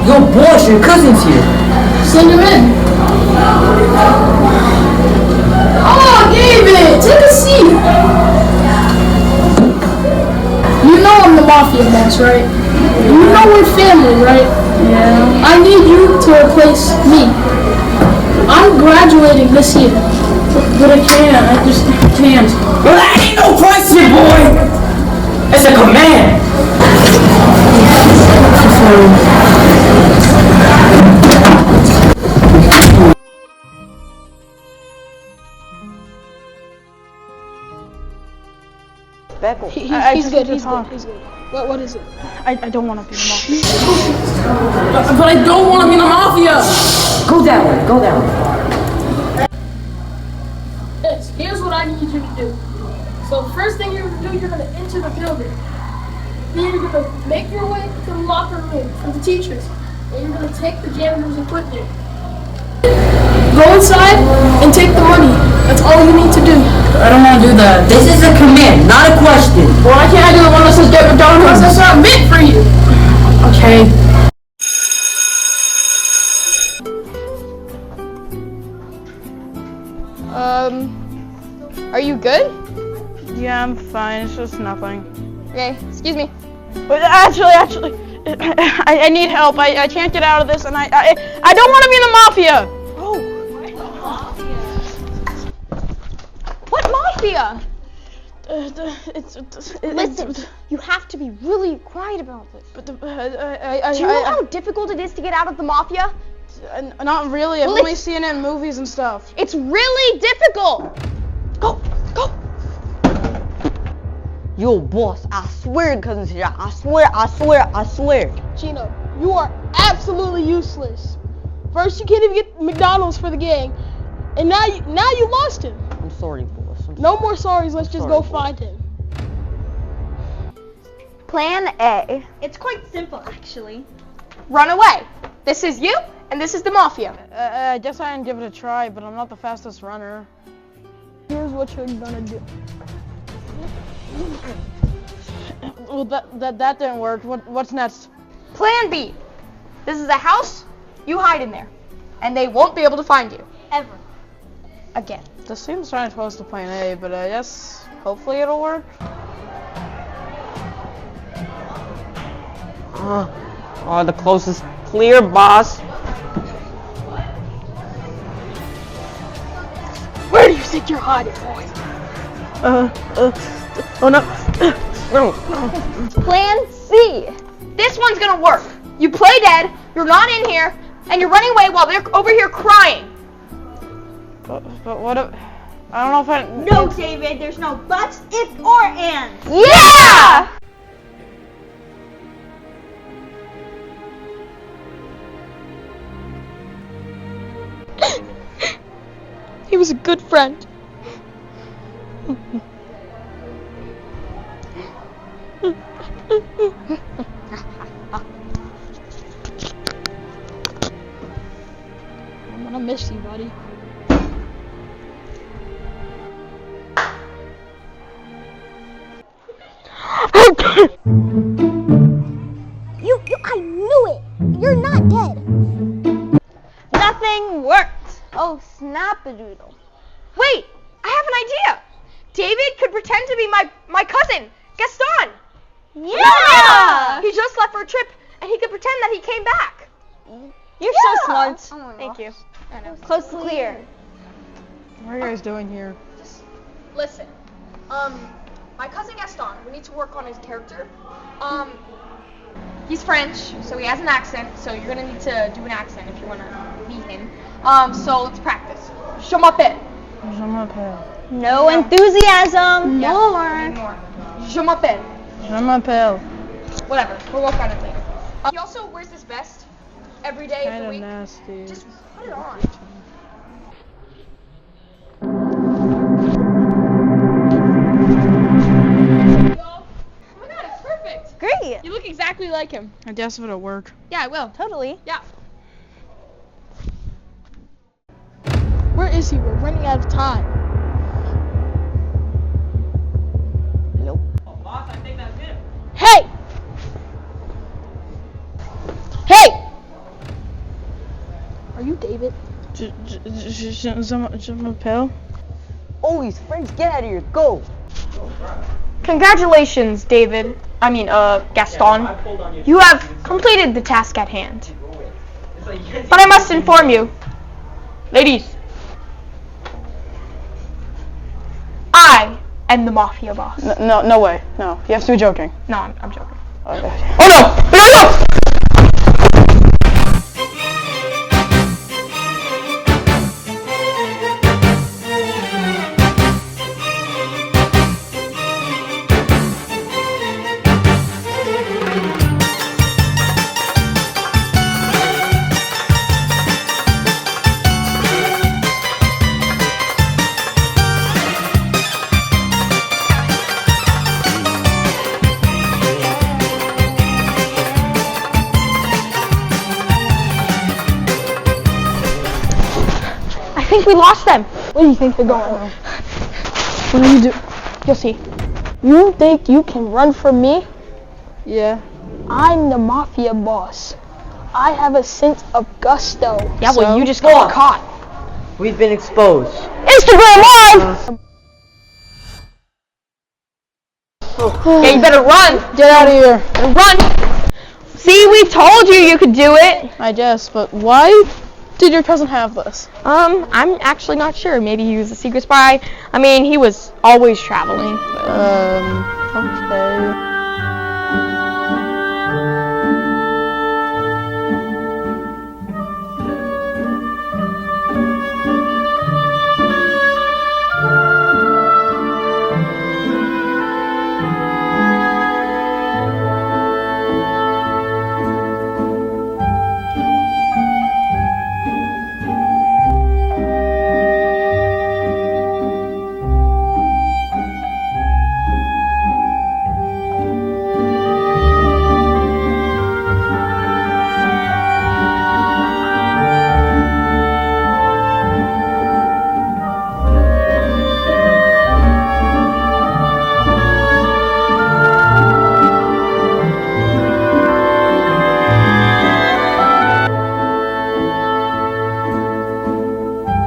Yo, boss, your cousin's here. Send him in. Oh, David, take a seat. You know I'm the Mafia boss, right? You know we're family, right? Yeah. I need you to replace me. I'm graduating this year. But I can't. I just can't. Well, that ain't no question, boy. It's a command. He's good. What is it? I don't want to be the Mafia. But I don't want to be the Mafia. Go that way. Go that way. Here's what I need you to do. So first thing you're gonna do, you're gonna enter the building. Then you're gonna make your way to the locker room for the teachers. And you're gonna take the janitor's equipment. Go inside and take the money. That's all you need to do. I don't want to do that. This is a command, not a question. Why can't I do the one that says get McDonald's? That's not meant for you. Okay. Are you good? Yeah, I'm fine. It's just nothing. Okay, excuse me. But actually, I need help. I can't get out of this, and I don't want to be in the Mafia. Oh. What Mafia? Listen, you have to be really quiet about this. But Do you know how difficult it is to get out of the Mafia? Not really. I've Well, only seen it in movies and stuff. It's really difficult. Go. Yo, boss, I swear cousin's here. I swear. Gino, you are absolutely useless. First you can't even get McDonald's for the gang. And now you lost him. I'm sorry, boss. No more sorries, let's just go find him. Plan A. It's quite simple, actually. Run away. This is you, and this is the Mafia. I guess I can give it a try, but I'm not the fastest runner. Here's what you're gonna do. Well, that didn't work. What's next? Plan B. This is a house. You hide in there, and they won't be able to find you. Ever. Again. This seems kind of close to plan A, but I guess hopefully it'll work. The closest clear, boss. Where do you think you're hiding, boy? Oh no. Plan C. This one's gonna work. You play dead, you're not in here, and you're running away while they're over here crying. But what if... I don't know if I... No, David, there's no buts, ifs, or ands. Yeah! He was a good friend. I'm gonna miss you, buddy. I knew it. You're not dead. Nothing worked. Oh, snap-a-doodle. Wait, I have an idea. David could pretend to be my cousin, Gaston. Yeah! He just left for a trip, and he could pretend that he came back. You're so smart. Oh Thank you. I know. Close to clear. What are you guys doing here? Listen, my cousin Gaston, we need to work on his character. He's French, so he has an accent, so you're gonna need to do an accent if you wanna be him. So let's practice. Je m'appelle. Je m'appelle. No enthusiasm. Yeah, More. more. Je m'appelle. Je m'appelle. Whatever, we'll work on it later. He also wears this vest every day of the Kinda week. nasty. Just put it on. Oh my god, it's perfect. Great. You look exactly like him. I guess it'll work. Yeah, I will. Totally. Yeah. Where is he? We're running out of time. Nope. Hey! Hey! Je m'appelle. Oh, he's French. Get out of here. Go. Congratulations, David. Gaston. You have completed the task at hand. But I must inform you, ladies, I am the Mafia boss. No way. No, you have to be joking. No, I'm joking. Okay. Oh no! We gotta go! I think we lost them. Where do you think they're going? What do you do? You'll see. You think you can run from me? Yeah. I'm the Mafia boss. I have a sense of gusto. Yeah, well, So? you just got caught. We've been exposed. Instagram live! Yeah, you better run. Get out of here. Run. See, we told you could do it. I guess, but why did your cousin have this? I'm actually not sure. Maybe he was a secret spy. I mean, he was always traveling. Okay.